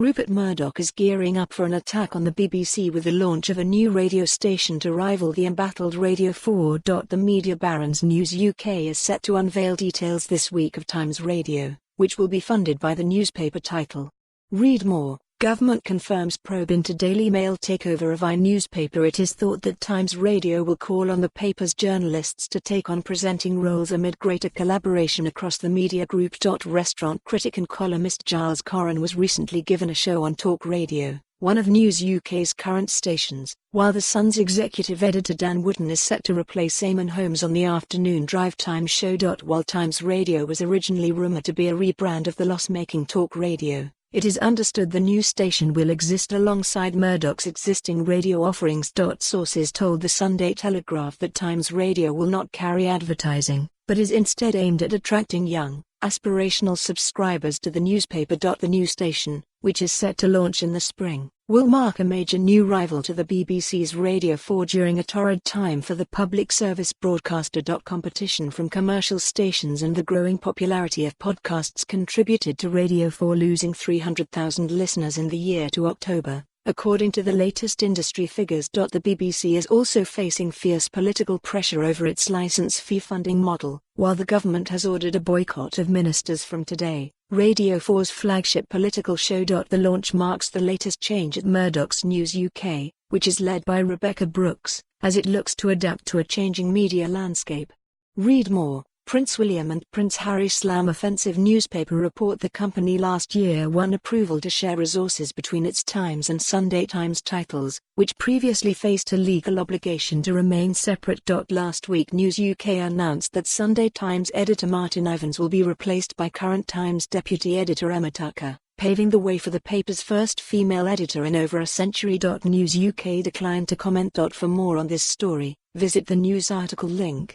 Rupert Murdoch is gearing up for an attack on the BBC with the launch of a new radio station to rival the embattled Radio 4. The media barons News UK is set to unveil details this week of Times Radio, which will be funded by the newspaper title. Read more. Government confirms probe into Daily Mail takeover of newspaper. It is thought that Times Radio will call on the paper's journalists to take on presenting roles amid greater collaboration across the media group. Restaurant critic and columnist Giles Coren was recently given a show on Talk Radio, one of News UK's current stations, while The Sun's executive editor Dan Wootton is set to replace Eamon Holmes on the afternoon drive time show. While Times Radio was originally rumoured to be a rebrand of the loss-making Talk Radio, it is understood the new station will exist alongside Murdoch's existing radio offerings. Sources told the Sunday Telegraph that Times Radio will not carry advertising, but is instead aimed at attracting young, aspirational subscribers to the newspaper. The new station, which is set to launch in the spring, will mark a major new rival to the BBC's Radio 4 during a torrid time for the public service broadcaster. Competition from commercial stations and the growing popularity of podcasts contributed to Radio 4 losing 300,000 listeners in the year to October, according to the latest industry figures. The BBC is also facing fierce political pressure over its licence fee funding model, while the government has ordered a boycott of ministers from Today, Radio 4's flagship political show. The launch marks the latest change at Murdoch's News UK, which is led by Rebecca Brooks, as it looks to adapt to a changing media landscape. Read more. Prince William and Prince Harry slam offensive newspaper report. The company last year won approval to share resources between its Times and Sunday Times titles, which previously faced a legal obligation to remain separate. Last week News UK announced that Sunday Times editor Martin Ivins will be replaced by current Times deputy editor Emma Tucker, paving the way for the paper's first female editor in over a century. News UK declined to comment. For more on this story, visit the news article link.